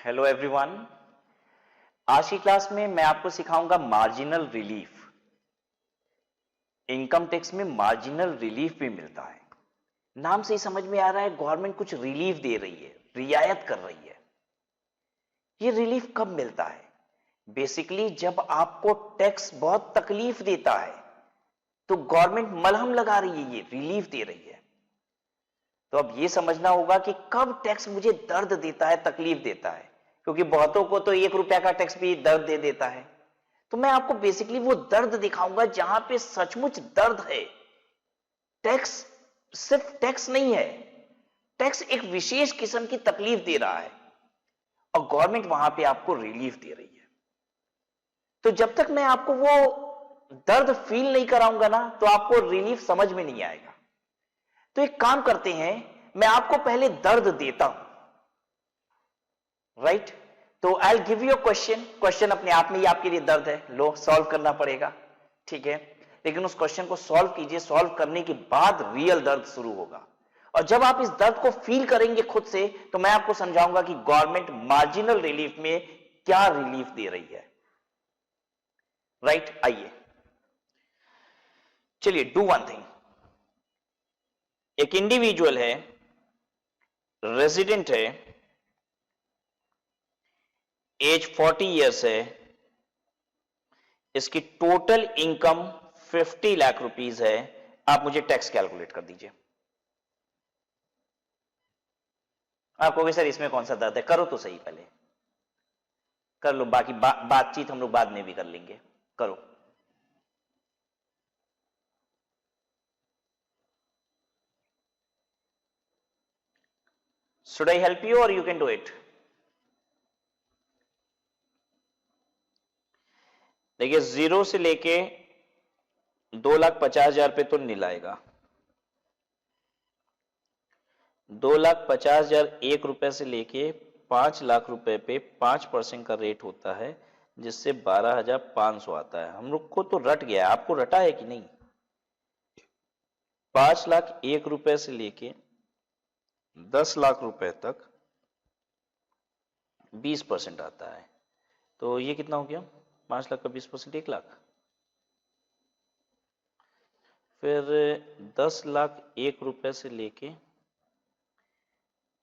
Hello everyone. आज की class में मैं आपको सिखाऊंगा मार्जिनल रिलीफ। इनकम टैक्स में मार्जिनल रिलीफ भी मिलता है। नाम से ही समझ में आ रहा है गवर्नमेंट कुछ रिलीफ दे रही है, रियायत कर रही है। ये रिलीफ कब मिलता है? बेसिकली जब आपको टैक्स बहुत तकलीफ देता है तो गवर्नमेंट मलहम लगा रही है, ये रिलीफ दे रही है। तो अब ये समझना होगा कि कब टैक्स मुझे दर्द देता है, तकलीफ देता है, क्योंकि बहुतों को तो 1 रुपया का टैक्स भी दर्द दे देता है। तो मैं आपको बेसिकली वो दर्द दिखाऊंगा जहां पे सचमुच दर्द है। टैक्स सिर्फ टैक्स नहीं है, टैक्स एक विशेष किस्म की तकलीफ दे रहा है और गवर्नमेंट वहां पे आपको रिलीफ दे रही है। तो जब तक मैं आपको वो दर्द फील नहीं कराऊंगा ना, तो आपको रिलीफ समझ में नहीं आएगा। तो एक काम करते हैं, मैं आपको पहले दर्द देता हूं, राइट? तो आई गिव यू क्वेश्चन अपने आप में ही आपके लिए दर्द है, लो सॉल्व करना पड़ेगा, ठीक है? लेकिन उस क्वेश्चन को सॉल्व कीजिए, सॉल्व करने के बाद रियल दर्द शुरू होगा। और जब आप इस दर्द को फील करेंगे खुद से, तो मैं आपको समझाऊंगा कि गवर्नमेंट मार्जिनल रिलीफ में क्या रिलीफ दे रही है, राइट? आइए चलिए, डू वन थिंग। एक इंडिविजुअल है, रेजिडेंट है, एज 40 ईयर्स है, इसकी टोटल इनकम 50 लाख रुपीस है। आप मुझे टैक्स कैलकुलेट कर दीजिए। आप कहोगे सर इसमें कौन सा दर्द है? करो तो सही, पहले कर लो, बाकी बातचीत हम लोग बाद में भी कर लेंगे। करो। Should I help you or you can do it? देखिए, 0 से लेके 2,50,000 पे तो नील आएगा। 2,50,000 1 रुपए से लेके 5 लाख रुपए पे 5% का रेट होता है, जिससे 12,500 आता है। हम लोग को तो रट गया है, आपको रटा है कि नहीं? 5 लाख 1 रुपए से लेके 10 लाख रुपए तक 20% आता है। तो ये कितना हो गया? 5 लाख का 20% 1 लाख। फिर 10 लाख 1 रुपए से लेके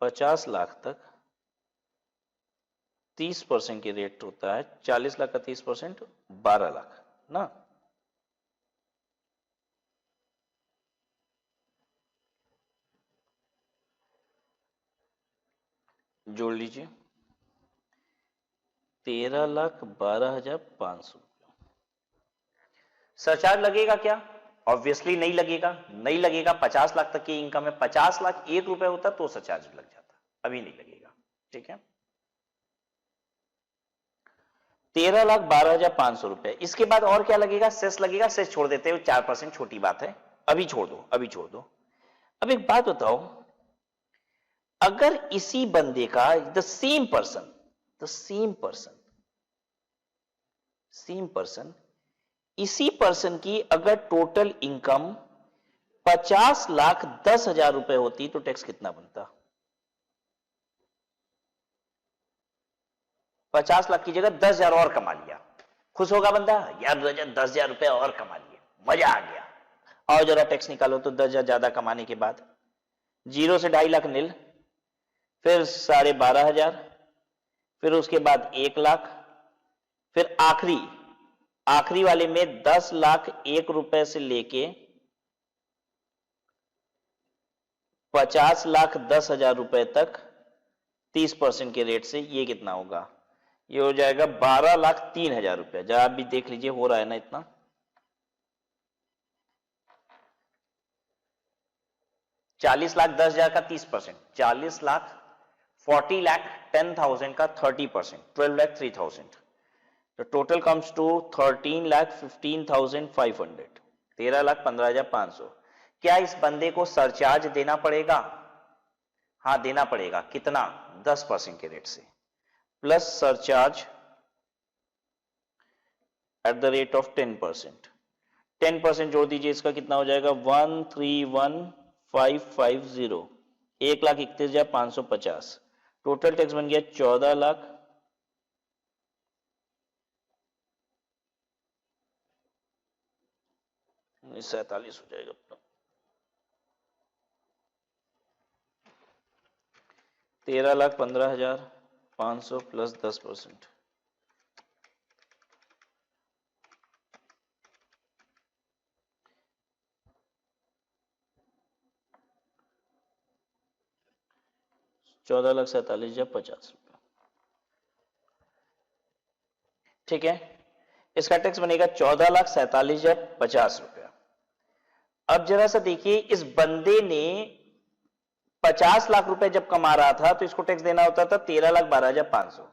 50 लाख तक 30% के रेट होता है। 40 लाख का 30% 12 लाख ना। जोड़ लीजिए, 13,12,500। सरचार्ज लगेगा क्या? ऑब्वियसली नहीं लगेगा, नहीं लगेगा। 50 लाख तक की इनकम है, 50 लाख 1 रुपए होता तो सरचार्ज लग जाता, अभी नहीं लगेगा, ठीक है? 13,12,500 रुपए। इसके बाद और क्या लगेगा? सेस लगेगा। सेस छोड़ देते हो, 4%, छोटी बात है, अभी छोड़ दो, अभी छोड़ दो। अब एक बात बताओ, अगर इसी बंदे का द सेम पर्सन इसी पर्सन की अगर टोटल इनकम 50,10,000 रुपए होती तो टैक्स कितना बनता? 50 लाख की जगह 10,000 और कमा लिया, खुश होगा बंदा? यार 10,000 रुपए और कमा लिए, मजा आ गया। और जरा टैक्स निकालो तो 10,000 ज्यादा कमाने के बाद 0 से 2.5 लाख नील, फिर 12,500, फिर उसके बाद 1 लाख, फिर आखिरी वाले में 10 लाख 1 रुपए से लेके 50,10,000 रुपए तक 30% के रेट से, ये कितना होगा? ये हो जाएगा 12,03,000 रुपए। जरा आप भी देख लीजिए, हो रहा है ना इतना? $40,10,000 का 30%, 40,40,10,000 का 30%, 12,03,000। तो टोटल कम्स टू 13,15,500, 13,15,500। क्या इस बंदे को सरचार्ज देना पड़ेगा? हाँ देना पड़ेगा। कितना? 10% के रेट से, plus surcharge at the rate of 10%। 10% जोड़ दीजिए, इसका कितना हो जाएगा? 131,550, 1,31,550। टोटल टैक्स बन गया 14 लाख 47 हो जाएगा अपना। 13,15,500 प्लस 10%। ₹14,47,050। ठीक है, इसका टैक्स बनेगा ₹14,47,050। अब जरा सा देखिए, इस बंदे ने 50 लाख रुपए जब कमा रहा था तो इसको टैक्स देना होता था 13,12,500।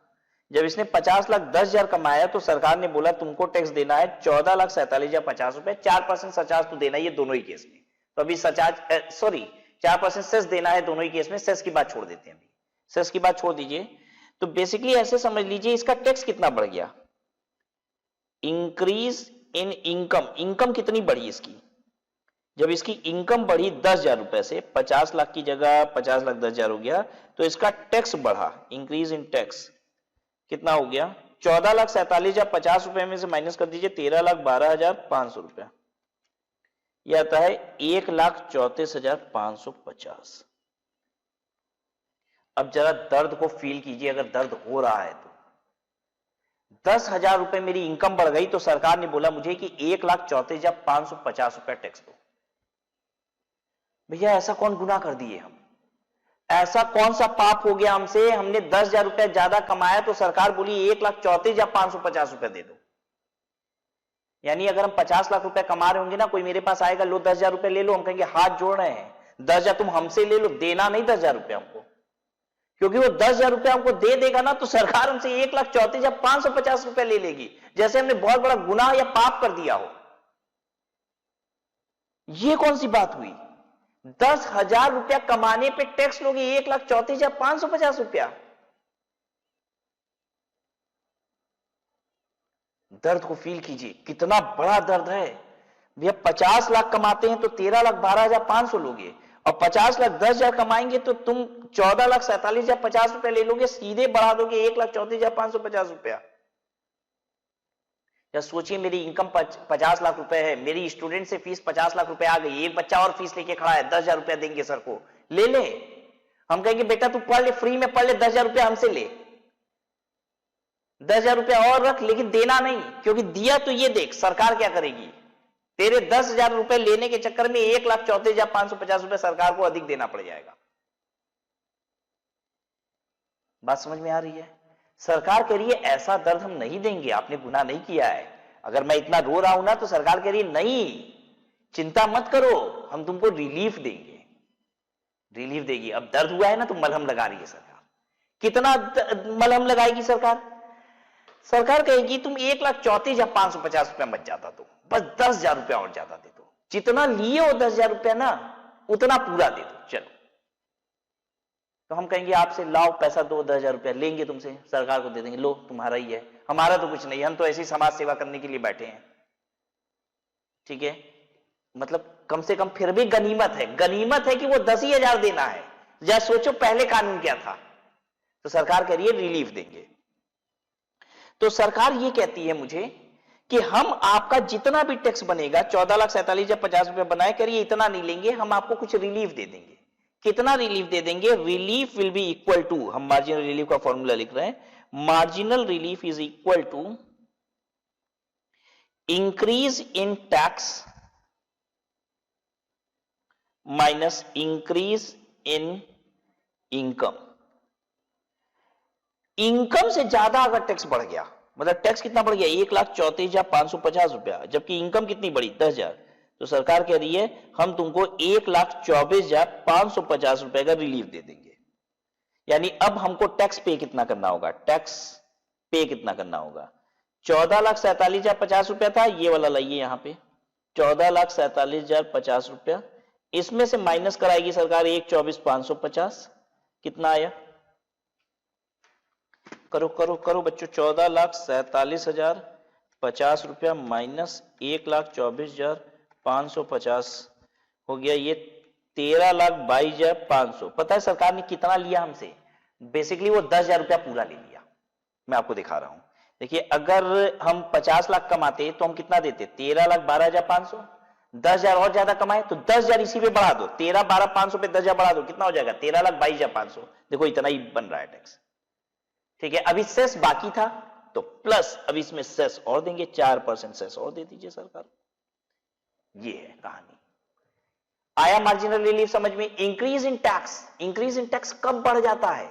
जब इसने 50,10,000 कमाया तो सरकार ने बोला तुमको टैक्स देना है 14,47,050 रुपए। 4% सरचार्ज तो देना ही है दोनों ही केस में। तो अभी 4% सेस देना है दोनों ही केस में। सेस की बात छोड़ देते हैं, अभी सेस की बात छोड़ दीजिए। तो बेसिकली ऐसे समझ लीजिए इसका टैक्स कितना बढ़ गया। इंक्रीज इन इनकम, इनकम कितनी बढ़ी इसकी। जब इसकी इनकम बढ़ी 10,000 रुपए से, 50 लाख की जगह 50,10,000 हो गया, तो इसका टैक्स बढ़ा। इंक्रीज इन टैक्स कितना हो गया, 14,47,050 रुपए में से माइनस कर दीजिए 13,12,500 रुपए, यह आता है 1,34,550। अब जरा दर्द को फील कीजिए, अगर दर्द हो रहा है तो 10,000 रुपए मेरी इनकम बढ़ गई तो सरकार ने बोला मुझे कि 1,34,550 रुपए टैक्स दो। भैया ऐसा कौन गुनाह कर दिए हम, ऐसा कौन सा पाप हो गया हमसे। हमने 10,000 रुपए ज्यादा कमाया तो सरकार बोली 1,34,550 रुपए दे दो। यानी अगर हम 50 लाख रुपए कमा रहे होंगे ना, कोई मेरे पास आएगा लो 10,000 रुपए ले लो, हम कहेंगे हाथ जोड़ रहे हैं 10,000 तुम हमसे ले लो, देना नहीं 10,000 रुपए हमको। क्योंकि वो 10,000 रुपए हमको दे देगा ना तो सरकार हमसे 1,34,550 रुपए ले लेगी, जैसे हमने बहुत बड़ा गुनाह या पाप कर दिया हो। ये कौन सी बात हुई, 10,000 रुपया कमाने पे टैक्स लोगे 1,34,550 रुपया। दर्द को फील कीजिए, कितना बड़ा दर्द है भैया। 50 लाख कमाते हैं तो 13,12,500 लोगे, और 50,10,000 कमाएंगे तो तुम 14,47,050 रुपए ले लोगे, सीधे बढ़ा दोगे 1,34,550 रुपया। या सोचिए मेरी इनकम 50 लाख रुपए है, मेरी स्टूडेंट से फीस 50 लाख रुपए आ गई, एक बच्चा और फीस लेके खड़ा है, 10,000 रुपया देंगे सर को, ले ले। हम कहेंगे बेटा तू पढ़ ले, फ्री में पढ़ ले, 10,000 रुपया हमसे ले, 10,000 रुपया और रख, लेकिन देना नहीं। क्योंकि दिया तो ये देख सरकार क्या करेगी, तेरे 10,000 रुपए लेने के चक्कर में 1,34,550 रुपए सरकार को अधिक देना पड़ जाएगा। बात समझ में आ रही है। सरकार कह रही है ऐसा दर्द हम नहीं देंगे, आपने गुनाह नहीं किया है। अगर मैं इतना रो रहा हूं ना तो सरकार कह रही है नहीं, चिंता मत करो, हम तुमको रिलीफ देंगे, रिलीफ देगी। अब दर्द हुआ है ना तो मलहम लगा रही है सरकार। कितना मलहम लगाएगी सरकार, सरकार कहेगी तुम 1,34,550 रुपया मत जाता दो, बस 10,000 रुपया और ज्यादा दे दो, जितना लिए हो 10,000 रुपया ना उतना पूरा दे दो। चलो, तो हम कहेंगे आपसे लाओ पैसा दो, 10,000 रुपया लेंगे तुमसे, सरकार को दे देंगे, लो तुम्हारा ही है, हमारा तो कुछ नहीं, हम तो ऐसी समाज सेवा करने के लिए बैठे हैं। ठीक है, मतलब कम से कम फिर भी गनीमत है, गनीमत है कि वो 10,000 देना है। जरा सोचो पहले कानून क्या था। तो सरकार कह रही है रिलीफ देंगे। तो सरकार ये कहती है मुझे कि हम आपका जितना भी टैक्स बनेगा 14,47,050 रुपए बनाए, करिए इतना नहीं लेंगे, हम आपको कुछ रिलीफ दे देंगे। कितना रिलीफ दे देंगे, relief will be equal to, हम मार्जिनल रिलीफ का फॉर्मूला लिख रहे हैं, marginal relief is equal to increase in tax minus increase in income. Income से ज्यादा अगर टैक्स बढ़ गया, मतलब टैक्स कितना बढ़ गया 1,34,550 रुपया, जबकि इनकम कितनी बढ़ी 10,000, तो सरकार कह रही है हम तुमको 1,24,550 रुपए का रिलीफ दे देंगे। यानी अब हमको टैक्स पे कितना करना होगा, टैक्स पे कितना करना होगा, 14,47,050 रुपया था, ये वाला लाइए यहां पे 14,47,050 रुपया, इसमें से माइनस कराएगी सरकार 1,24,550, कितना आया, करो करो करो बच्चों, 14,47,050 रुपया माइनस 1,24,550 हो गया, ये 13,22,500। पता है सरकार ने कितना लिया हमसे, बेसिकली वो 10,000 रुपया पूरा ले लिया। मैं आपको दिखा रहा हूं, देखिए अगर हम 50 लाख कमाते तो हम कितना देते, 13,12,500, 10,000 और ज्यादा कमाए तो 10,000 इसी पे बढ़ा दो, 13,12,500 पे 10,000 बढ़ा दो, कितना हो जाएगा 13,22,500। देखो इतना ही बन रहा है टैक्स। ठीक है, अभी सेस बाकी था तो प्लस अब इसमें सेस और देंगे, 4% सेस और दे दीजिए सरकार। ये है कहानी। आया मार्जिनल रिलीफ समझ में। Increase in tax, increase in tax कब बढ़ जाता है?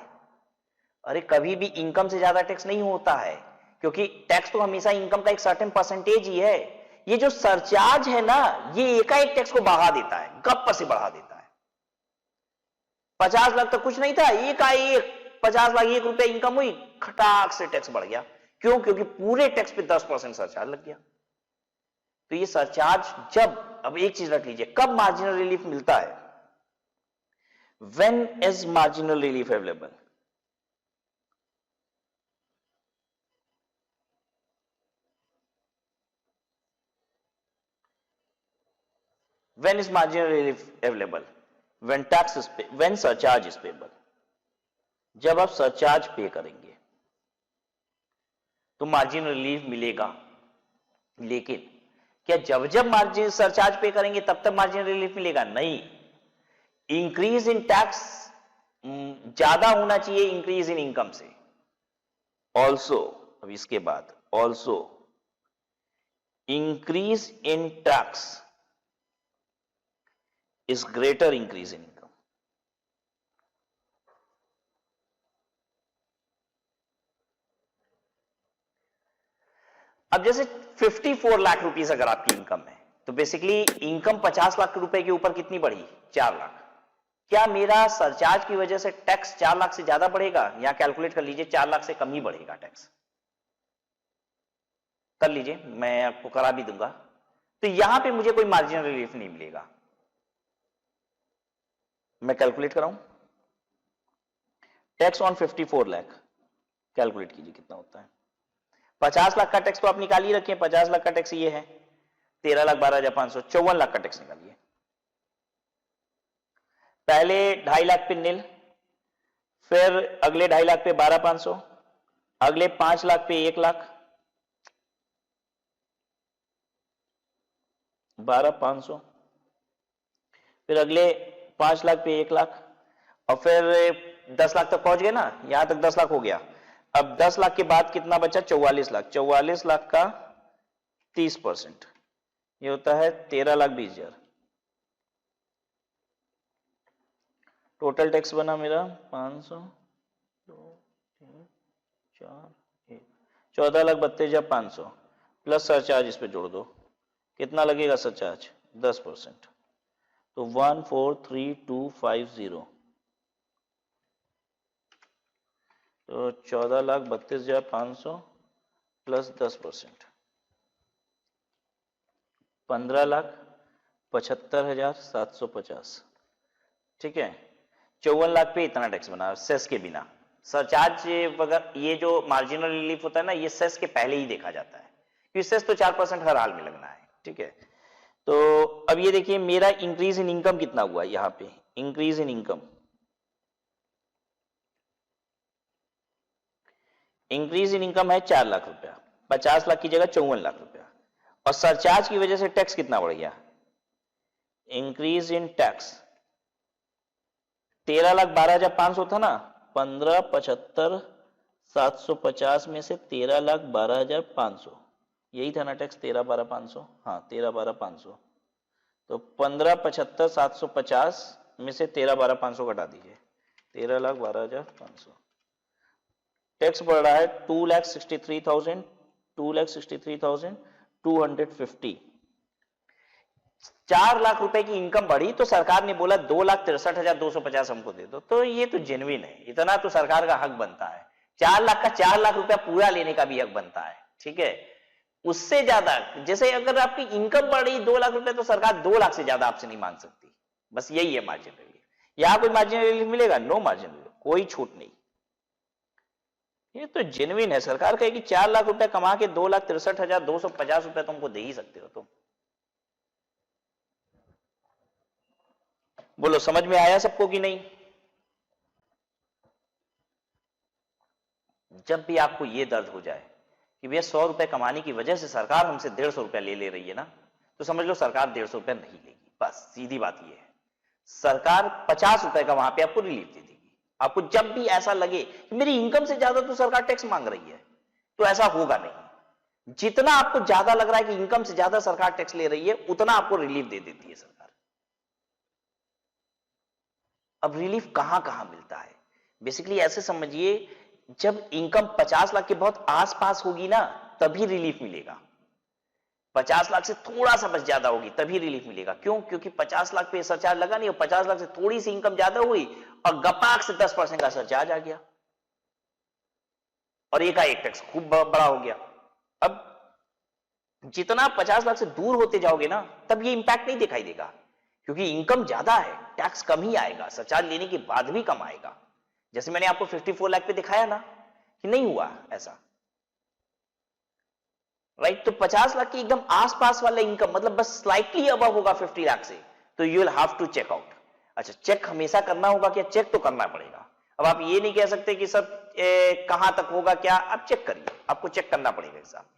अरे कभी भी इनकम से ज्यादा टैक्स नहीं होता है, क्योंकि टैक्स तो हमेशा इनकम का एक सर्टेन परसेंटेज ही है। ये जो सरचार्ज है ना, ये एकाएक टैक्स को बढ़ा देता है, गप से बढ़ा देता है। 50 लाख तक कुछ नहीं था, एकाएक 50 लाख 1 रुपया इनकम हुई, खटाक से टैक्स बढ़ गया। क्यों? क्योंकि पूरे टैक्स पे 10% सरचार्ज लग गया। तो ये सरचार्ज जब, अब एक चीज रख लीजिए, कब मार्जिनल रिलीफ मिलता है? When is marginal relief available? When is marginal relief available? When tax is pay, when surcharge is payable. जब आप सरचार्ज पे करेंगे तो मार्जिनल रिलीफ मिलेगा। लेकिन क्या जब जब मार्जिन सरचार्ज पे करेंगे तब तक मार्जिनल रिलीफ मिलेगा? नहीं। इंक्रीज इन टैक्स ज्यादा होना चाहिए इंक्रीज इन इनकम से। ऑल्सो, अब इसके बाद also increase in tax is greater increase in income. अब जैसे 54 लाख रुपीस अगर आपकी इनकम है तो बेसिकली इनकम 50 लाख रुपए के ऊपर कितनी बढ़ी? 4 लाख। क्या मेरा सरचार्ज की वजह से टैक्स 4 लाख से ज्यादा बढ़ेगा? या कैलकुलेट कर लीजिए, 4 लाख से कम ही बढ़ेगा टैक्स। कर लीजिए, मैं आपको करा भी दूंगा। तो यहां पे मुझे कोई मार्जिनल रिलीफ नहीं मिलेगा। मैं कैलकुलेट कराऊं, टैक्स ऑन 54 लाख कैलकुलेट कीजिए कितना होता है। 50 लाख का टैक्स तो आप निकाल ही रखे, 50 लाख का टैक्स ये है 13,12,500, 54 लाख का टैक्स निकालिए। पहले 2.5 लाख पे निल, फिर अगले 2.5 लाख पे 12,500, अगले 5 लाख पे 1 लाख, 12,500, फिर अगले 5 लाख पे 1 लाख, और फिर 10 लाख तक पहुंच गए ना, यहां तक 10 लाख हो गया। अब 10 लाख के बाद कितना बचा? 44 लाख। 44 लाख का 30%, ये होता है 13,20,000। टोटल टैक्स बना मेरा 500, 2, 3, 4, 1, 14,32,500 प्लस सरचार्ज इस पे जोड़ दो। कितना लगेगा सरचार्ज? 10%। तो 143250, तो 14,32,500 प्लस 10%, 15,75,750। ठीक है, 54 लाख पे इतना टैक्स बना सेस के बिना। सरचार्ज वगैरह ये जो मार्जिनल रिलीफ होता है ना, ये सेस के पहले ही देखा जाता है, क्योंकि सेस तो 4% हर हाल में लगना है। ठीक है, तो अब ये देखिए मेरा इंक्रीज इन इनकम कितना हुआ यहां पे? Increase in income, increase in income है 4 लाख रुपया, 50 लाख की जगह 54 लाख रुपया। और सरचार्ज की वजह से टैक्स कितना बढ़ गया? इंक्रीज इन टैक्स 13,12,500 था ना, 15,75,750 में से 13,12,500 यही था ना टैक्स, 13,12,500। हाँ 13,12,500, तो 15,75,750 में से 13,12,500 घटा दीजिए, 13,12,500। टैक्स बढ़ रहा है 2,63,000, 2,63,250। 4 लाख रुपए की इनकम बढ़ी तो सरकार ने बोला 2,63,250 हमको दे दो। तो ये तो जेन्युइन है, इतना तो सरकार का हक बनता है। 4 लाख का 4 लाख रुपया पूरा लेने का भी हक बनता है। ठीक है, उससे ज्यादा, जैसे अगर आपकी इनकम बढ़ रही 2 लाख रुपए तो सरकार 2 लाख से ज्यादा आपसे नहीं मांग सकती। बस यही है मार्जिन रिलीफ। यहां कोई मार्जिन रिलीफ मिलेगा? नो मार्जिन रिलीफ, कोई छूट नहीं। ये तो जेन्युइन है। सरकार कहेगी 4 लाख रुपए कमा के 2,63,250 रुपए तुमको दे ही सकते हो। तुम बोलो समझ में आया सबको कि नहीं? जब भी आपको यह दर्द हो जाए कि भैया 100 रुपए कमाने की वजह से सरकार हमसे 150 रुपया ले रही है ना, तो समझ लो सरकार 150 रुपए नहीं लेगी, बस सीधी बात ये है। सरकार 50 रुपए का वहां पे आपको रिलीफ दे देगी। आपको जब भी ऐसा लगे कि मेरी इनकम से ज्यादा तो सरकार टैक्स मांग रही है, तो ऐसा होगा नहीं। जितना आपको ज्यादा लग रहा है कि इनकम से ज्यादा सरकार टैक्स ले रही है, उतना आपको रिलीफ दे देती है सरकार। अब रिलीफ कहां कहां मिलता है? बेसिकली ऐसे समझिए, जब इनकम 50 लाख के बहुत आसपास होगी ना, तभी रिलीफ मिलेगा। 50 लाख से थोड़ा सा बस ज्यादा होगी तभी रिलीफ मिलेगा। क्यों? क्योंकि 50 लाख पे सरचार्ज लगा नहीं, और 50 लाख से थोड़ी सी इनकम ज्यादा हुई और गपाक से 10% का सरचार्ज आ गया और एकाएक टैक्स खूब बड़ा हो गया। अब जितना 50 लाख से दूर होते जाओगे ना, तब ये इंपैक्ट नहीं दिखाई देगा, क्योंकि इनकम ज्यादा है, टैक्स कम ही आएगा, सरचार्ज लेने के बाद भी कम आएगा। जैसे मैंने आपको 54 लाख पे दिखाया ना कि नहीं हुआ ऐसा, राइट? तो 50 लाख की एकदम आसपास वाला इनकम, मतलब बस स्लाइटली अबव होगा 50 लाख से, तो you will have to check out. अच्छा, चेक हमेशा करना होगा क्या? चेक तो करना पड़ेगा। अब आप ये नहीं कह सकते कि सब कहां तक होगा क्या, आप चेक करिए, आपको चेक करना पड़ेगा एग्जाम में।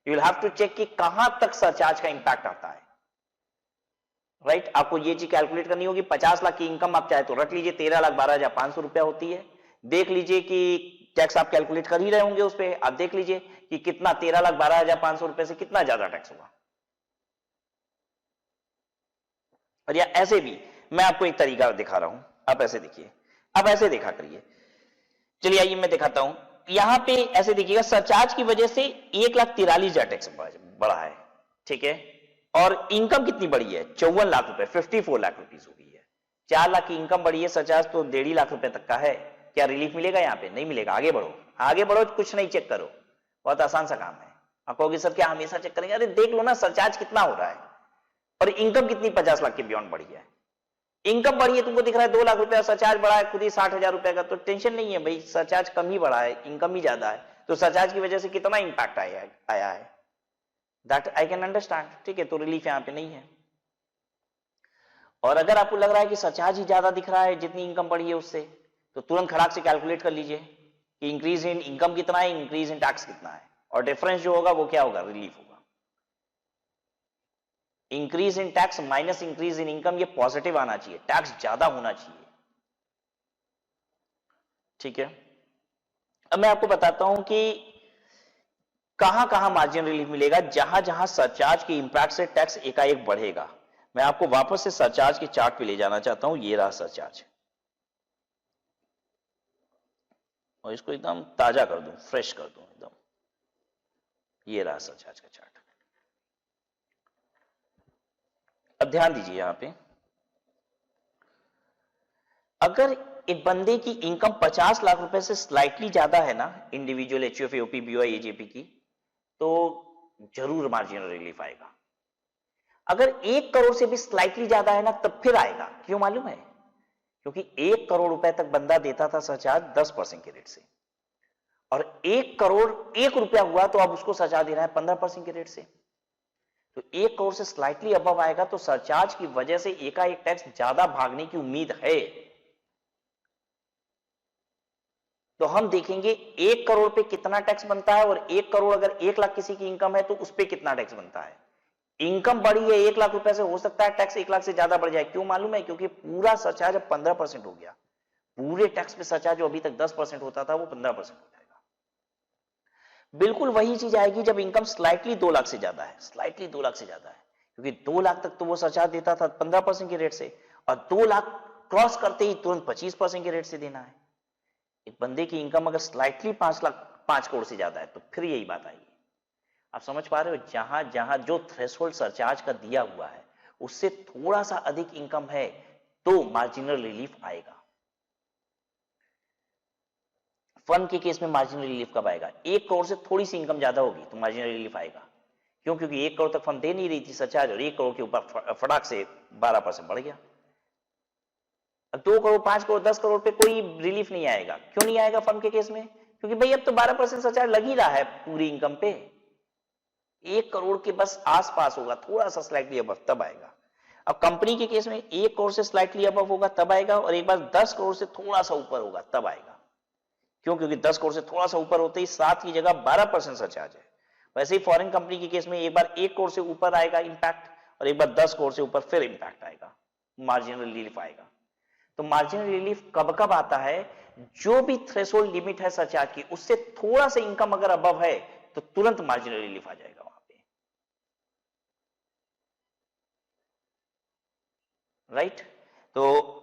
You will have to check कि कहां तक सरचार्ज का इंपैक्ट आता है, राइट? आपको ये चीज कैलकुलेट करनी होगी। 50 लाख की इनकम आप चाहे तो रख लीजिए, 13,12,500 रुपया होती है। देख लीजिए कि टैक्स आप कैलकुलेट कर ही रहे होंगे उस पर, आप देख लीजिए कि कितना 13,12,500 रुपए से कितना ज्यादा टैक्स होगा। और या ऐसे भी मैं आपको एक तरीका दिखा रहा हूं, आप ऐसे देखिए, आप ऐसे देखा करिए। चलिए आइए मैं दिखाता हूं। यहां पे ऐसे देखिएगा, सरचार्ज की वजह से 1,43,000 टैक्स बढ़ा है, ठीक है? और इनकम कितनी बढ़ी है? 54 लाख रुपए, 54 लाख रुपीज हो गई है। 4 लाख की इनकम बढ़ी है, सरचार्ज तो 1.5 लाख रुपए तक का है। क्या रिलीफ मिलेगा? यहां पे नहीं मिलेगा। आगे बढ़ो, आगे बढ़ो, कुछ नहीं, चेक करो, बहुत आसान सा काम है। आप कहोगे सर क्या हमेशा चेक करेंगे? अरे देख लो ना सरचार्ज कितना हो रहा है और इनकम कितनी 50 लाख के बियॉन्ड बढ़ी है। इनकम बढ़ी है, तुमको दिख रहा है 2 लाख रुपया, सरचार्ज बढ़ा है खुद ही 60,000 रुपए का, तो टेंशन नहीं है भाई, सरचार्ज कम ही बढ़ा है, इनकम ही ज्यादा है, तो सरचार्ज की वजह से कितना इंपैक्ट आया है, दैट आई कैन अंडरस्टैंड, ठीक है? तो रिलीफ यहां पे नहीं है। और अगर आपको लग रहा है कि सरचार्ज ही ज्यादा दिख रहा है जितनी इनकम बढ़ी है उससे, तो तुरंत खड़ाक से कैलकुलेट कर लीजिए कि इंक्रीज इन इनकम कितना है, इंक्रीज इन टैक्स कितना है, और डिफरेंस जो होगा वो क्या होगा? रिलीफ होगा। Increase in tax minus increase in income, ये पॉजिटिव आना चाहिए, टैक्स ज्यादा होना चाहिए, ठीक है? अब मैं आपको बताता हूं कि कहां कहां मार्जिन रिलीफ मिलेगा, जहां जहां सरचार्ज के इंपैक्ट से टैक्स एकाएक बढ़ेगा। मैं आपको वापस से सरचार्ज के चार्ट पे ले जाना चाहता हूं। ये रहा सरचार्ज, और इसको एकदम ताजा कर दूं, फ्रेश कर दूं एकदम। ये रहा सरचार्ज का चार्ट। अब ध्यान दीजिए, यहां पे अगर एक बंदे की इनकम 50 लाख रुपए से स्लाइटली ज्यादा है ना, individual HUF, OP, BOI, AJP की, तो जरूर मार्जिनल रिलीफ आएगा। अगर 1 करोड़ से भी स्लाइटली ज्यादा है ना, तब फिर आएगा। क्यों मालूम है? क्योंकि 1 करोड़ रुपए तक बंदा देता था सरचार्ज 10% के रेट से, और 1 करोड़ 1 रुपया हुआ तो अब उसको सरचार्ज दे रहा है 15% के रेट से। तो 1 करोड़ से स्लाइटली अबव आएगा तो सरचार्ज की वजह से एकाएक टैक्स ज्यादा भागने की उम्मीद है। तो हम देखेंगे 1 करोड़ पे कितना टैक्स बनता है, और 1 करोड़ अगर 1 लाख किसी की इनकम है तो उस पे कितना टैक्स बनता है। इनकम बढ़ी है 1 लाख रुपए से, हो सकता है टैक्स 1 लाख से ज्यादा बढ़ जाए। क्यों मालूम है? क्योंकि पूरा सरचार्ज अब 15% हो गया। पूरे टैक्स पे सरचार्ज जो अभी तक 10% होता था वो 15% हो जाएगा। बिल्कुल वही चीज आएगी जब इनकम स्लाइटली 2 लाख से ज्यादा है, स्लाइटली 2 लाख से ज्यादा है, क्योंकि 2 लाख तक तो वो सरचार्ज देता था 15% के रेट से, और 2 लाख क्रॉस करते ही तुरंत 25% के रेट से देना है। एक बंदे की इनकम अगर स्लाइटली 5 करोड़ से ज्यादा है तो फिर यही बात आएगी। आप समझ पा रहे हो? जहां जहां जो थ्रेशोल्ड सरचार्ज का दिया हुआ है उससे थोड़ा सा अधिक इनकम है तो मार्जिनल रिलीफ आएगा। फर्म के केस में मार्जिनल रिलीफ कब आएगा? 1 करोड़ से थोड़ी सी इनकम ज्यादा होगी तो मार्जिनल रिलीफ आएगा। क्यों? क्योंकि 1 करोड़ तक फर्म दे नहीं रही थी सरचार्ज, और 1 करोड़ के ऊपर फटाक से 12% बढ़ गया। अब 2 करोड़, 5 करोड़, 10 करोड़ पे कोई रिलीफ नहीं आएगा। क्यों नहीं आएगा फर्म के केस में? क्योंकि भाई अब तो 12% सरचार्ज लग ही रहा है पूरी इनकम पे। 1 करोड़ के बस आसपास होगा, थोड़ा सा स्लाइटली अबव, तब आएगा। अब कंपनी के केस में 1 करोड़ से स्लाइटली अबव होगा तब आएगा, और एक बार 10 करोड़ से थोड़ा सा ऊपर होगा तब आएगा। क्यों? क्योंकि 10 करोड़ से थोड़ा सा ऊपर होते ही 7 की जगह 12% सरचार्ज है, वैसे ही फॉरेन कंपनी के केस में एक बार 1 करोड़ से ऊपर आएगा इंपैक्ट और एक बार 10 करोड़ से ऊपर फिर इंपैक्ट आएगा, मार्जिनल रिलीफ आएगा। तो मार्जिनल रिलीफ कब कब आता है? जो भी थ्रेशोल्ड लिमिट है सरचार्ज की उससे थोड़ा सा इनकम अगर अबव है तो तुरंत मार्जिनल रिलीफ आ जाएगा वहां पे, राइट? तो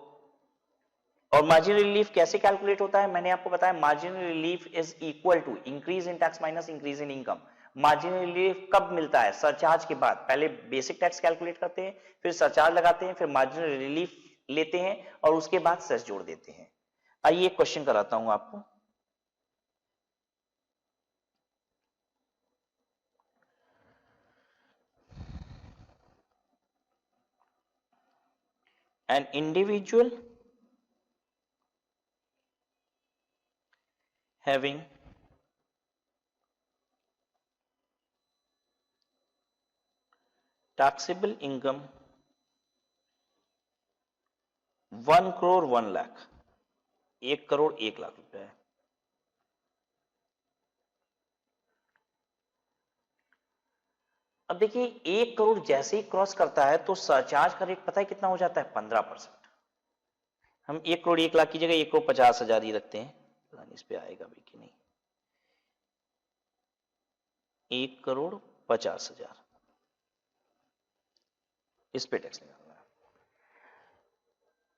और मार्जिनल रिलीफ कैसे कैलकुलेट होता है? मैंने आपको बताया marginal relief is equal to increase in tax minus increase in income. Marginal relief कब मिलता है? सरचार्ज के बाद। पहले बेसिक टैक्स कैलकुलेट करते हैं, फिर सरचार्ज लगाते हैं, फिर मार्जिनल रिलीफ लेते हैं और उसके बाद सेस जोड़ देते हैं। आइए एक क्वेश्चन कराता हूं आपको। An individual having taxable income 1 crore 1 lakh, 1 crore 1 lakh रुपए है। अब देखिए 1 करोड़ जैसे ही क्रॉस करता है तो सरचार्ज का रेट पता है कितना हो जाता है? 15%। हम 1 करोड़ 1 लाख की जगह 1 करोड़ 50,000 ही रखते हैं, पता नहीं इस पे आएगा भी कि नहीं। 1 करोड़ 50,000 इस पे टैक्स निकालना है।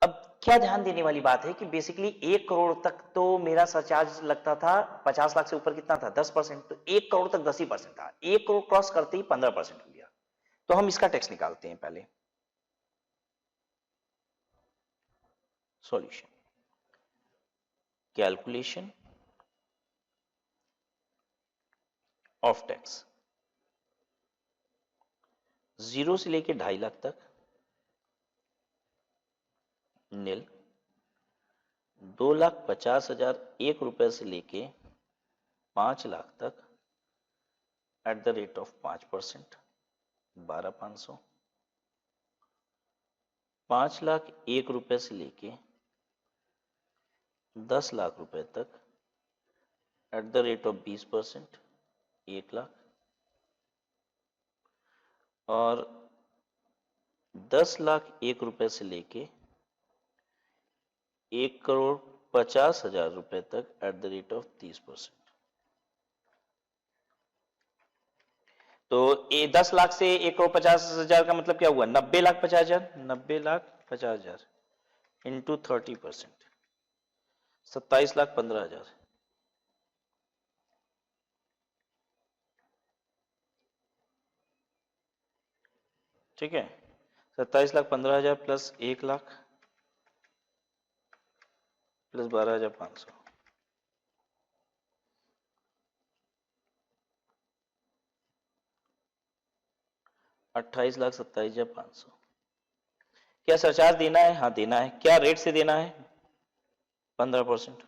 अब क्या ध्यान देने वाली बात है कि बेसिकली 1 करोड़ तक तो मेरा सरचार्ज लगता था, 50 लाख से ऊपर कितना था? 10%। तो 1 करोड़ तक 10% था, 1 करोड़ क्रॉस करते ही 15% हो गया। तो हम इसका टैक्स निकालते हैं पहले। सॉल्यूशन, कैलकुलेशन ऑफ टैक्स 0 से लेके 2.5 लाख तक नील, 2,50,000 1 रुपए से लेके 5 लाख तक eight the rate of 5%, 12,500। 5 lakh 1 रुपए से लेके 10 लाख रुपए तक eight the rate of 20%, 1 lakh. और 10 लाख 1 रुपए से लेके 1 करोड़ 50,000 रुपए तक एट द रेट ऑफ 30%। तो ये 10 लाख से 1 करोड़ 50,000 का मतलब क्या हुआ? 90 लाख 50,000, 90 लाख 50,000 इंटू 30%, 27 लाख 15,000। ठीक है, 27 लाख 15,000 प्लस 1 लाख प्लस 12,500, 28 लाख 27,500। क्या सरचार्ज देना है? हाँ देना है। क्या रेट से देना है? 15%।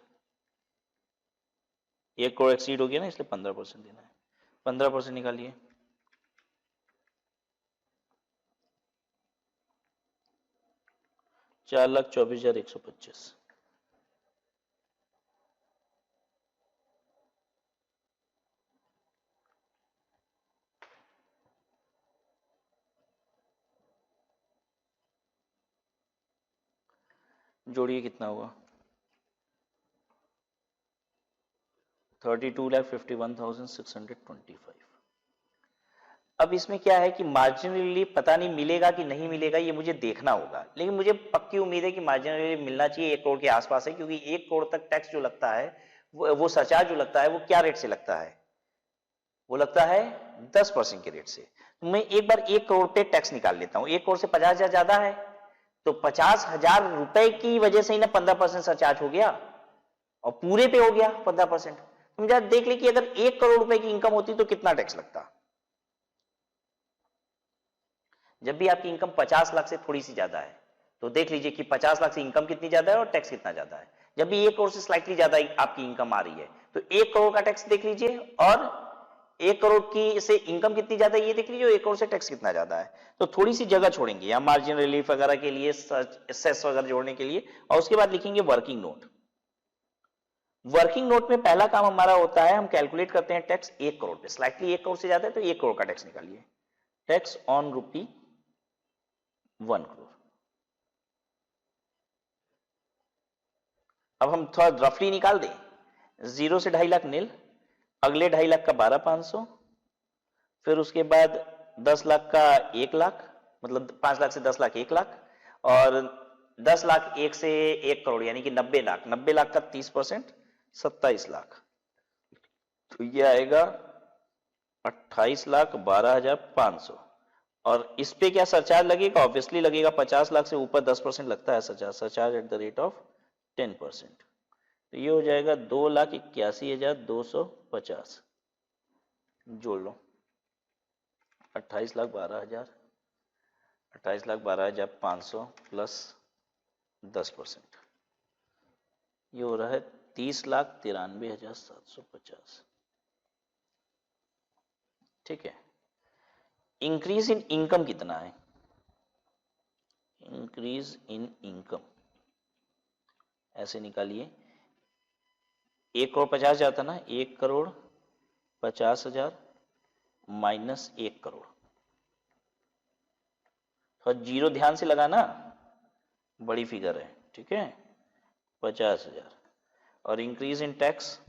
1 करोड़ एक्सीड हो गया ना, इसलिए 15% देना है। 15% निकालिए। 4,24,125। जोड़िए कितना हुआ? 32,51,625। अब इसमें क्या है कि मार्जिनल रिलीफ पता नहीं मिलेगा कि नहीं मिलेगा, ये मुझे देखना होगा, लेकिन मुझे पक्की उम्मीद है कि मार्जिनल रिलीफ मिलना चाहिए। 1 करोड़ के आसपास है, क्योंकि 1 करोड़ तक टैक्स जो लगता है वो सरचार्ज जो लगता है वो क्या रेट से लगता है? वो लगता है 10% के रेट से। तो मैं एक बार 1 करोड़ पे टैक्स निकाल लेता हूं। 1 करोड़ से 50,000 ज्यादा है, तो 50,000 रुपए की वजह से ही ना 15% सरचार्ज हो गया और पूरे पे हो गया 15%। तुम जरा देख ले कि अगर 1 करोड़ रुपए की इनकम होती तो कितना टैक्स लगता। जब भी आपकी इनकम 50 लाख से थोड़ी सी ज्यादा है तो देख लीजिए कि 50 लाख से इनकम कितनी ज्यादा है और टैक्स कितना ज्यादा है। जब भी 1 करोड़ से स्लाइटली ज्यादा आपकी इनकम आ रही है तो 1 करोड़ का टैक्स देख लीजिए और 1 करोड़ की से इनकम कितनी ज्यादा है ये देख लीजिए, 1 करोड़ से टैक्स कितना ज्यादा है। तो थोड़ी सी जगह छोड़ेंगे या मार्जिन रिलीफ वगैरह के लिए, सेस वगैरह जोड़ने के लिए, और उसके बाद लिखेंगे वर्किंग नोट। वर्किंग नोट में पहला काम हमारा होता है, हम कैलकुलेट करते हैं टैक्स 1 करोड़ पे, स्लाइटली 1 करोड़ से ज्यादा है तो 1 करोड़ का टैक्स निकालिए, टैक्स ऑन रुपी 1 करोड़। अब हम थोड़ा रफली निकाल दें, 0 से 2.5 लाख नील, अगले 2.5 लाख का 12,500, फिर उसके बाद 10 लाख का 1 लाख, मतलब 5 लाख से 10 लाख 1 लाख, और 10 लाख 1 से 1 करोड़ यानी कि 90 लाख, 90 लाख का 30%, 27 लाख, तो ये आएगा 28,12,500। और इस पे क्या सरचार्ज लगेगा? ऑब्वियसली लगेगा, 50 लाख से ऊपर 10% लगता है surcharge, surcharge at the rate of 10%। तो ये हो जाएगा 2,81,250, जोड़ लो 28,12,000, 28,12,500 प्लस 10%, ये हो रहा है 30,93,750। ठीक है। इंक्रीज इन इनकम कितना है? इंक्रीज इन इनकम ऐसे निकालिए, 1,50,000 था ना, 1,50,000 माइनस 1 करोड़, तो जीरो ध्यान से लगाना, बड़ी फिगर है, ठीक है, 50,000। और इंक्रीज इन टैक्स,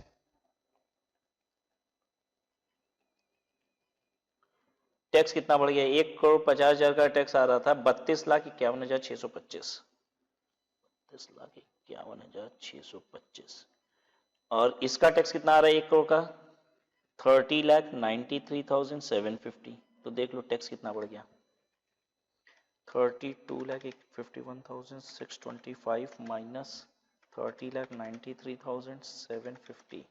टैक्स कितना बढ़ गया? 1,50,000 का टैक्स आ रहा था 32,51,625, 32,51,625, और इसका टैक्स कितना आ रहा है 1 करोड़ का? 30,93,750। तो देख लो टैक्स कितना बढ़ गया, 32,51,625 माइनस 30,93,750,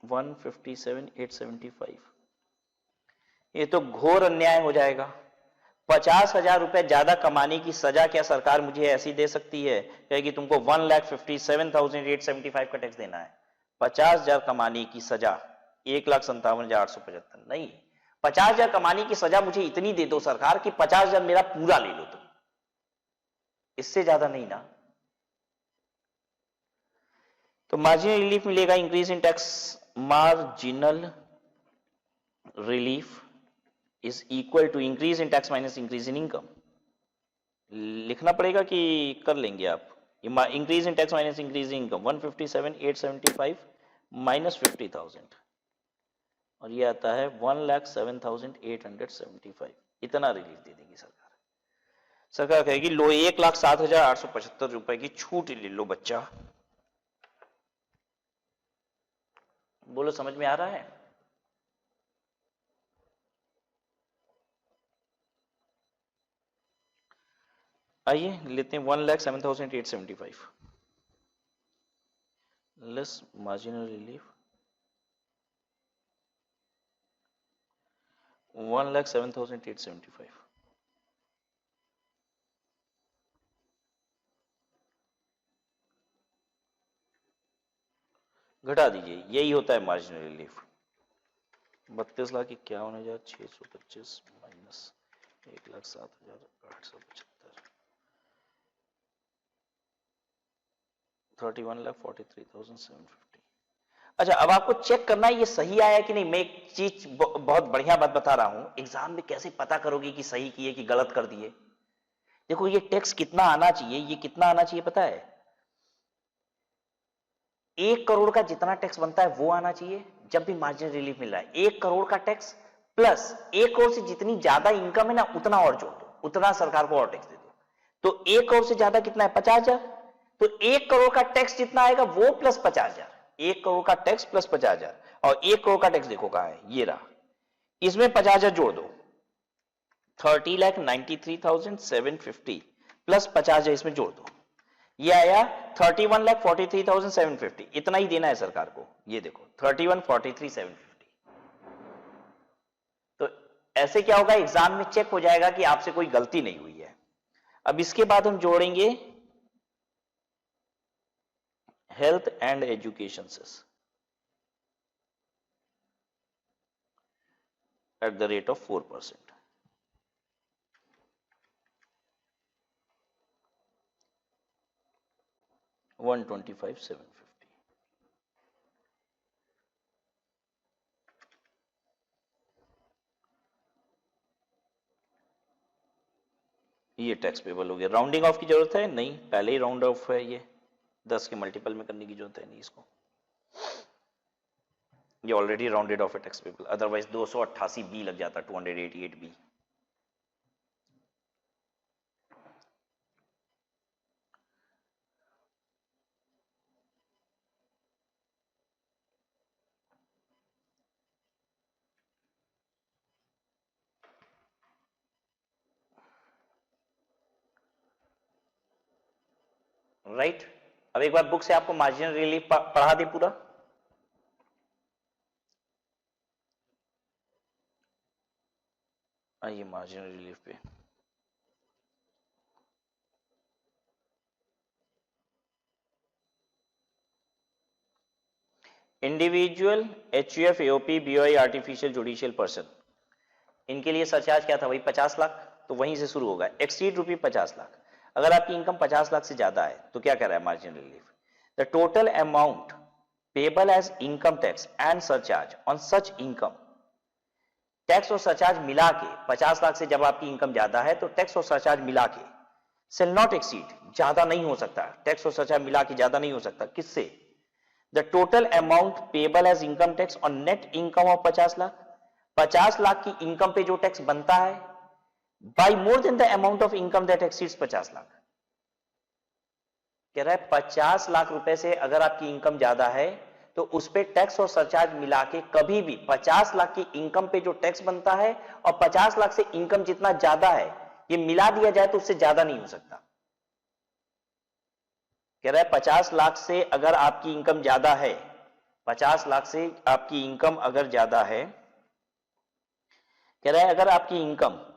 157,875। ये तो घोर अन्याय हो जाएगा। 50,000 रुपए ज्यादा कमाने की सजा क्या सरकार मुझे ऐसी दे सकती है कि तुमको 1,57,875 का टैक्स देना है? 50,000 कमाने की सजा, 1,57,875 नहीं, 50,000 कमाने की सजा मुझे इतनी दे दो सरकार कि 50,000 मेरा पूरा ले लो तुम, इससे ज्यादा नहीं ना। तो मार्जिनल रिलीफ मिलेगा, increase in tax, marginal relief is equal to increase in tax minus increase in income. लिखना पड़ेगा कि कर लेंगे आप? Increase in tax minus increase in income, 157,875 minus 50,000, और ये आता है 1,07,875। इतना रिलीफ दे देगी सरकार। सरकार कहेगी लो 1,07,875 रुपए की छूट ले लो बच्चा। बोलो समझ में आ रहा है? आइए लेते हैं 1,07,875 लेस मार्जिनल रिलीफ, 1,07,875, घटा दीजिए, यही होता है मार्जिनल रिलीफ। 32,51,625 माइनस 1,07,875, 31,43,750। अच्छा, अब आपको चेक करना है ये सही आया कि नहीं। मैं एक चीज बहुत बढ़िया बात बता रहा हूं, एग्जाम में कैसे पता करोगे कि सही किए कि गलत कर दिए? देखो ये टैक्स कितना आना चाहिए, ये कितना आना चाहिए पता है? 1 करोड़ का जितना टैक्स बनता है वो आना चाहिए जब भी मार्जिनल रिलीफ मिल रहा है। 1 करोड़ का टैक्स प्लस 1 करोड़ से जितनी ज्यादा इनकम है ना उतना और जोड़ दो, उतना सरकार को और टैक्स दे दो। तो 1 करोड़ से ज्यादा कितना है? 50,000। तो 1 करोड़ का टैक्स जितना आएगा वो प्लस 50,000, 1 करोड़ का टैक्स प्लस 50,000, और 1 करोड़ का टैक्स देखो कहां है, ये रहा, इसमें 50,000 जोड़ दो, 30,93,750 प्लस 50,000 इसमें जोड़ दो, ये आया 31,43,750। इतना ही देना है सरकार को। ये देखो 31,43,750। तो ऐसे क्या होगा, एग्जाम में चेक हो जाएगा कि आपसे कोई गलती नहीं हुई है। अब इसके बाद हम जोड़ेंगे health and education cess at the rate of 4%। 125,750। ये टैक्स पेबल हो गया। राउंडिंग ऑफ की जरूरत है नहीं, पहले ही राउंड ऑफ है, ये 10 के मल्टीपल में करने की जरूरत है नहीं इसको, ये ऑलरेडी राउंडेड ऑफ है टैक्स पेबल, अदरवाइज 288 बी लग जाता, 288 बी। राइट अब एक बार बुक से आपको मार्जिनल रिलीफ पढ़ा दे पूरा। आइए मार्जिनल रिलीफ पे, individual, HUF, AOP, BOI, artificial judicial person, इनके लिए सरचार्ज क्या था भाई 50 लाख, तो वहीं से शुरू होगा। एक्सीड रुपी 50 लाख, अगर आपकी इनकम 50 लाख से ज्यादा है तो क्या कह रहा है marginal relief, the total amount payable as income tax and surcharge on such income, tax और सरचार्ज मिला के 50 लाख से जब आपकी इनकम ज्यादा है तो टैक्स और सरचार्ज मिला के सेल नॉट एक्सीड, ज्यादा नहीं हो सकता, टैक्स और सरचार्ज मिला के ज्यादा नहीं हो सकता, किससे, the total amount payable as income tax on net income of 50 lakh, 50 lakh की इनकम पे जो टैक्स बनता है, by more than the amount of income that exceeds 50 lakh. कह रहा है 50 लाख रुपए से अगर आपकी इनकम ज्यादा है तो उस पे टैक्स और सरचार्ज मिला के कभी भी 50 लाख की इनकम पे जो टैक्स बनता है और 50 लाख से इनकम जितना ज्यादा है ये मिला दिया जाए तो उससे ज्यादा नहीं हो सकता। कह रहा है 50 लाख से अगर आपकी इनकम ज्यादा है, 50 लाख से आपकी इनकम अगर ज्यादा है, कह रहा है अगर आपकी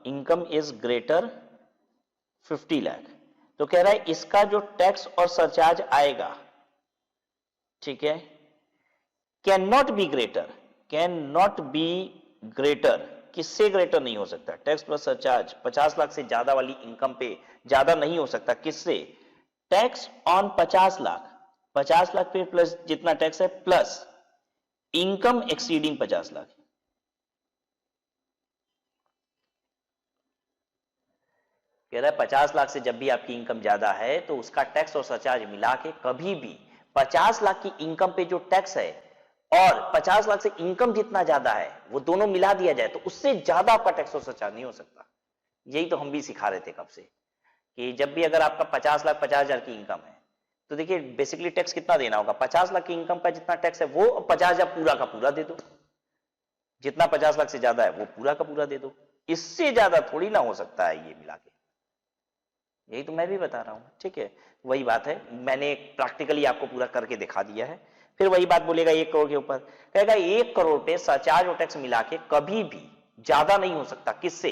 इनकम इज ग्रेटर 50 लाख, तो कह रहा है इसका जो टैक्स और सरचार्ज आएगा, ठीक है, कैन नॉट बी ग्रेटर, किससे ग्रेटर नहीं हो सकता, टैक्स प्लस सरचार्ज 50 लाख से ज्यादा वाली इनकम पे ज्यादा नहीं हो सकता, किससे, टैक्स ऑन 50 लाख, 50 लाख पे प्लस जितना टैक्स है प्लस इनकम एक्सीडिंग 50 लाख। कह रहा है 50 लाख से जब भी आपकी इनकम ज्यादा है तो उसका टैक्स और सरचार्ज मिला के कभी भी 50 लाख की इनकम पे जो टैक्स है और 50 लाख से इनकम जितना ज्यादा है वो दोनों मिला दिया जाए तो उससे ज्यादा आपका टैक्स और सरचार्ज नहीं हो सकता। यही तो हम भी सिखा रहे थे कब से कि जब भी अगर आपका 50 लाख 50,000 की इनकम है तो देखिए बेसिकली टैक्स कितना देना होगा, 50 लाख की इनकम का जितना टैक्स है वो 50,000 पूरा का पूरा दे दो, जितना 50 लाख से ज्यादा है वो पूरा का पूरा दे दो, इससे ज्यादा थोड़ी ना हो सकता है ये मिला के। यही तो मैं भी बता रहा हूं, ठीक है, वही बात है, मैंने प्रैक्टिकली आपको पूरा करके दिखा दिया है। फिर वही बात बोलेगा 1 करोड़ के ऊपर, कहेगा 1 करोड़ पे सरचार्ज और टैक्स मिला के कभी भी ज्यादा नहीं हो सकता, किससे,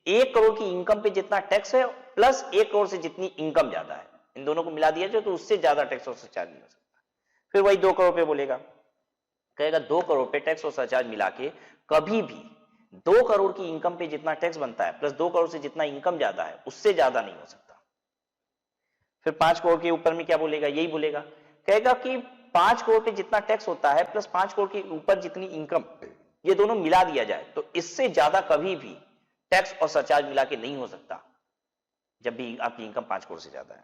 1 करोड़ की इनकम पे जितना टैक्स है प्लस 1 करोड़ से जितनी इनकम ज्यादा है, इन दोनों को मिला दिया जाए तो उससे ज्यादा टैक्स और सरचार्ज नहीं हो सकता। फिर वही 2 करोड़ पे बोलेगा, कहेगा 2 करोड़ पे टैक्स और सरचार्ज मिला के कभी भी 2 करोड़ की इनकम पे जितना टैक्स बनता है प्लस 2 करोड़ से जितना इनकम ज्यादा है उससे ज्यादा नहीं हो सकता। फिर 5 करोड़ के ऊपर में क्या बोलेगा, यही बोलेगा, कहेगा कि 5 करोड़ पे जितना टैक्स होता है प्लस 5 करोड़ के ऊपर जितनी इनकम, ये दोनों मिला दिया जाए तो इससे ज्यादा कभी भी टैक्स और सरचार्ज मिला के नहीं हो सकता जब भी आपकी इनकम 5 करोड़ से ज्यादा है।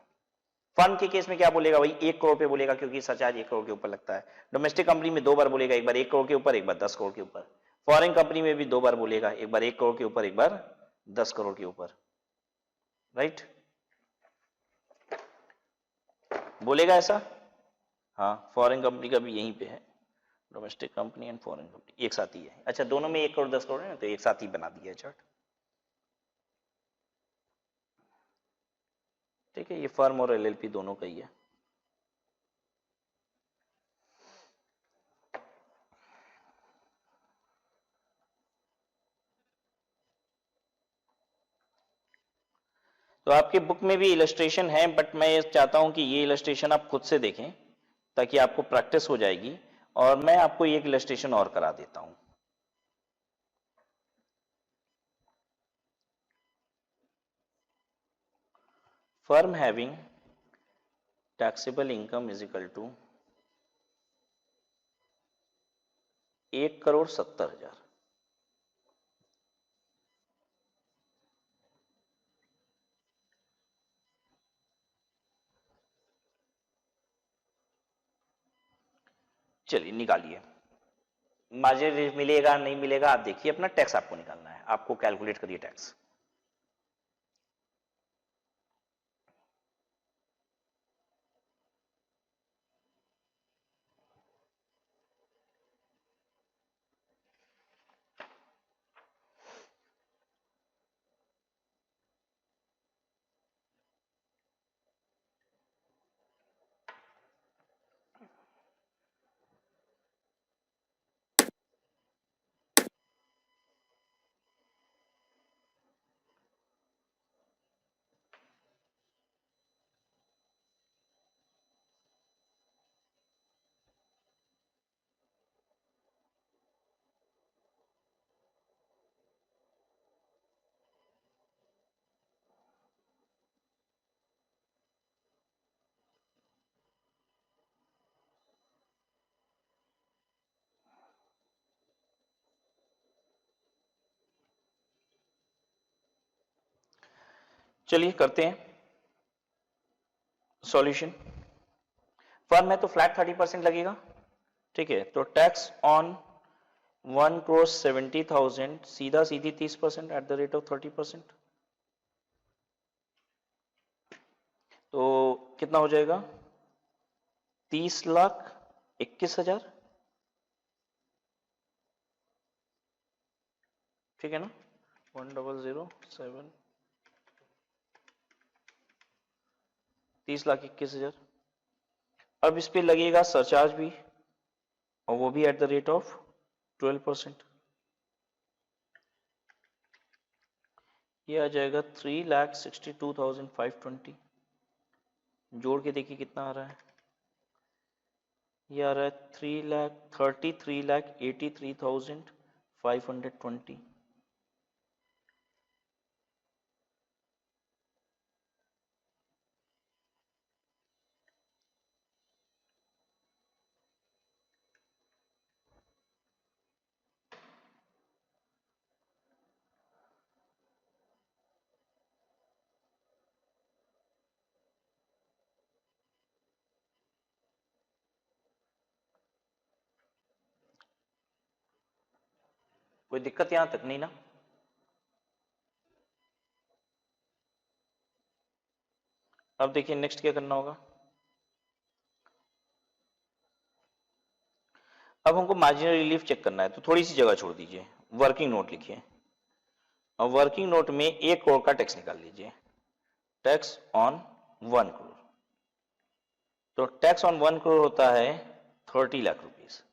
फर्म के केस में क्या बोलेगा, वही 1 करोड़ पे बोलेगा क्योंकि सरचार्ज 1 करोड़ के ऊपर लगता है। डोमेस्टिक कंपनी में 2 बार बोलेगा, एक बार 1 करोड़ के ऊपर, एक बार 10 करोड़ के ऊपर। फॉरेन कंपनी में भी 2 बार बोलेगा, एक बार 1 करोड़ के ऊपर, एक बार 10 करोड़ के ऊपर, राइट, बोलेगा ऐसा। हाँ, फॉरेन कंपनी का भी यहीं पे है, domestic company and foreign company एक साथ ही है। अच्छा, दोनों में 1 करोड़ 10 करोड़ है ना, तो एक साथ ही बना दिया है चार्ट, ठीक है, ये फर्म और एलएलपी दोनों का ही है। तो आपके बुक में भी इलस्ट्रेशन है, बट मैं चाहता हूं कि ये इलस्ट्रेशन आप खुद से देखें ताकि आपको प्रैक्टिस हो जाएगी, और मैं आपको एक इलस्ट्रेशन और करा देता हूं। Firm having taxable income is equal to 1,70,00,000। चलिए निकालिए, मार्जिनल मिलेगा नहीं मिलेगा आप देखिए, अपना टैक्स आपको निकालना है, आपको कैलकुलेट करिए टैक्स। चलिए करते हैं सॉल्यूशन। फर्म में तो फ्लैट 30% लगेगा, ठीक है, तो टैक्स ऑन 1,70,000 सीधा सीधी 30% एट द रेट ऑफ 30%, तो कितना हो जाएगा 30,21,000, ठीक है ना, 1,007 30,21,000। अब इस पे लगेगा सरचार्ज भी, और वो भी एट द रेट ऑफ 12%, ये आ जाएगा 3,62,520। जोड़ के देखिए कितना आ रहा है, ये आ रहा है 3,83,83,520। कोई दिक्कत यहां तक नहीं ना? अब देखिए नेक्स्ट क्या करना होगा। अब हमको मार्जिनल रिलीफ चेक करना है, तो थोड़ी सी जगह छोड़ दीजिए, वर्किंग नोट लिखिए, और वर्किंग नोट में 1 करोड़ का टैक्स निकाल लीजिए, टैक्स ऑन 1 करोड़। तो टैक्स ऑन 1 करोड़ होता है 30 लाख रुपीस।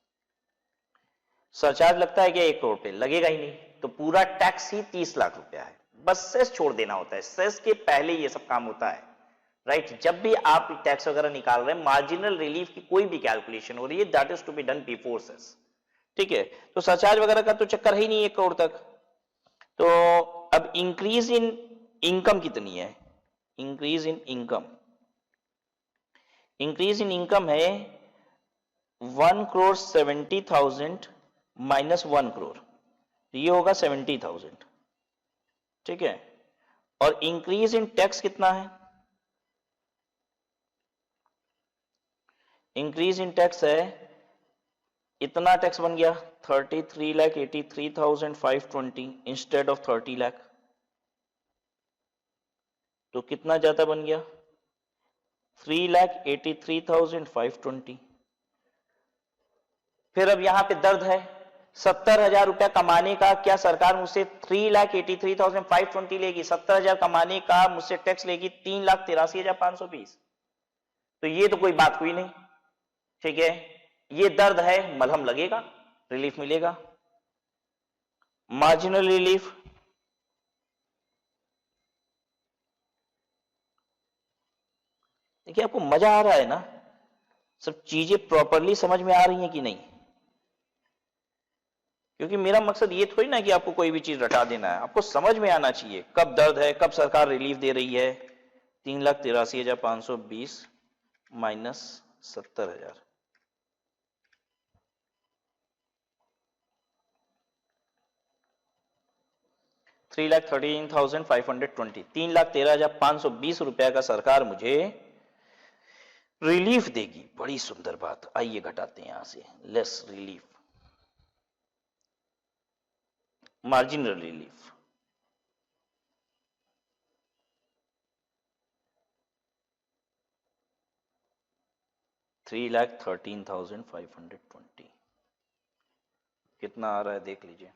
सरचार्ज लगता है क्या 1 करोड़ पे? लगेगा ही नहीं, तो पूरा टैक्स ही 30 लाख रुपया है। बस सेस छोड़ देना होता है, सेस के पहले ये सब काम होता है, राइट। जब भी आप टैक्स वगैरह निकाल रहे हैं, मार्जिनल रिलीफ की कोई भी कैलकुलेशन हो रही है, that is to be done before cess, ठीक है। तो सरचार्ज वगैरह का तो चक्कर ही नहीं 1 करोड़ तक। तो अब इंक्रीज इन इनकम कितनी है? Increase in income, increase in income है 1,70,000 माइनस 1 करोड़, ये होगा 70,000, ठीक है। और इंक्रीज इन टैक्स कितना है? इंक्रीज इन टैक्स है, इतना टैक्स बन गया 33,83,520 इंस्टेड ऑफ 30 लाख, तो कितना ज्यादा बन गया 3,83,520। फिर अब यहां पे दर्द है, 70,000 रुपया कमाने का क्या सरकार मुझसे 3,83,520 लेगी? 70,000 कमाने का मुझसे टैक्स लेगी 3,83,520, तो ये तो कोई बात हुई नहीं, ठीक है। ये दर्द है, मलहम लगेगा, रिलीफ मिलेगा। मार्जिनल रिलीफ, देखिए आपको मजा आ रहा है ना, सब चीजें प्रॉपरली समझ में आ रही हैं कि नहीं? क्योंकि मेरा मकसद ये थोड़ी ना कि आपको कोई भी चीज रटा देना है, आपको समझ में आना चाहिए कब दर्द है, कब सरकार रिलीफ दे रही है। 3,83,520 माइनस 70,000, 3,13,520, 3,13,520 रुपया का सरकार मुझे रिलीफ देगी। बड़ी सुंदर बात। आइए घटाते हैं यहां से, लेस रिलीफ, मार्जिनल रिलीफ, $3,13,520 कितना आ रहा है देख लीजिए,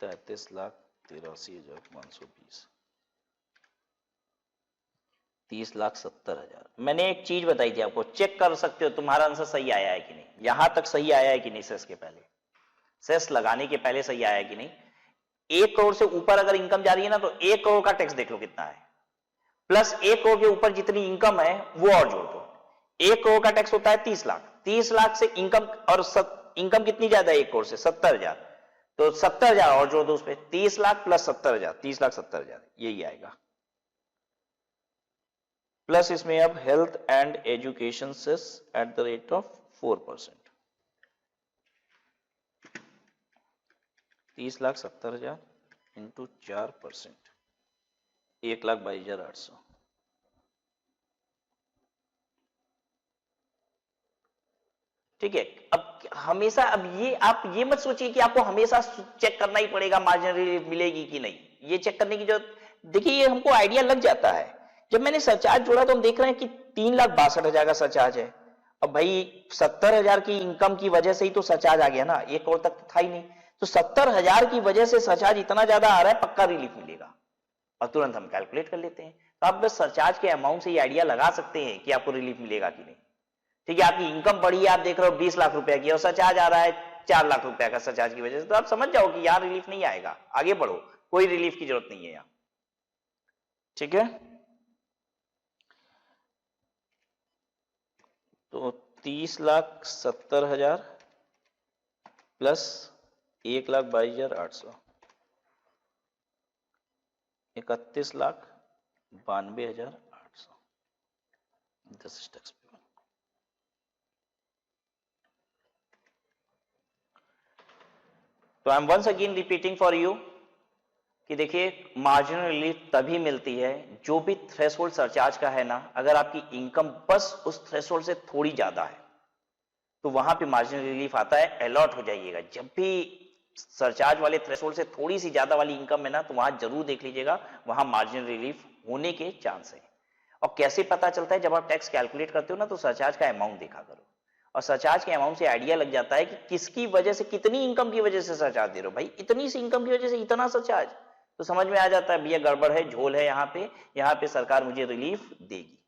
33,83,520, 30,70,000। मैंने एक चीज बताई थी आपको, चेक कर सकते हो तुम्हारा आंसर सही आया है कि नहीं, यहां तक सही आया है कि नहीं, सेस के पहले, सेस लगाने के पहले सही आया है कि नहीं। 1 करोड़ से ऊपर अगर इनकम जा रही है ना, तो 1 करोड़ का टैक्स देख लो कितना है, प्लस 1 करोड़ के ऊपर जितनी इनकम है वो और जोड़ दो। 1 करोड़ का टैक्स होता है 30 लाख, 30 लाख से इनकम, और इनकम कितनी ज्यादा है 1 करोड़ से, 70,000, तो 70,000 और जोड़ दो उस पर, 30 लाख प्लस 70,000, 30,70,000 यही आएगा। प्लस इसमें अब health and education cess at the rate of 4%, 30,70,000 into 4%, 1,22,800। ठीक है। अब हमेशा, अब ये आप ये मत सोचिए कि आपको हमेशा चेक करना ही पड़ेगा मार्जिनल रिलीफ मिलेगी कि नहीं, ये चेक करने की जरूरत, देखिए ये हमको आइडिया लग जाता है। जब मैंने सरचार्ज जोड़ा तो हम देख रहे हैं कि 3,62,000 का सरचार्ज है। अब भाई 70,000 की इनकम की वजह से ही तो सरचार्ज आ गया ना, 1 करोड़ तक तो था ही नहीं, तो 70,000 की वजह से सरचार्ज इतना ज्यादा आ रहा है, पक्का रिलीफ मिलेगा। और तुरंत हम कैलकुलेट कर लेते हैं। तो आप बस सरचार्ज के अमाउंट से ये आइडिया लगा सकते हैं कि आपको रिलीफ मिलेगा कि नहीं। ठीक है, आपकी इनकम बढ़ी है, आप देख रहे हो 20 लाख रुपए की, और सरचार्ज आ रहा है 4 लाख रुपए का सरचार्ज की वजह से, तो आप समझ जाओ कि यहां रिलीफ नहीं आएगा, आगे बढ़ो, कोई रिलीफ की जरूरत नहीं है यहां। ठीक है, तो 30,70,000 plus 1,22,800, 31,92,800, this is tax payable. तो I am once again repeating for you कि देखिए मार्जिनल रिलीफ तभी मिलती है जो भी थ्रेशोल्ड सरचार्ज का है ना, अगर आपकी इनकम बस उस थ्रेशोल्ड से थोड़ी ज्यादा है तो वहां पे मार्जिनल रिलीफ आता है। अलर्ट हो जाइएगा, जब भी सरचार्ज वाले थ्रेशोल्ड से थोड़ी सी ज्यादा वाली इनकम है ना, तो वहां जरूर देख लीजिएगा, वहां मार्जिनल रिलीफ होने के चांस है। और कैसे पता चलता है, जब आप टैक्स कैलकुलेट करते हो ना, तो सरचार्ज का अमाउंट देखा करो, और सरचार्ज के अमाउंट से आइडिया लग जाता है कि किसकी वजह से, कितनी इनकम की वजह से सरचार्ज दे रहे हो। भाई इतनी सी इनकम की वजह से इतना सरचार्ज, तो समझ में आ जाता है भैया गड़बड़ है, झोल है, यहाँ पे सरकार मुझे रिलीफ देगी।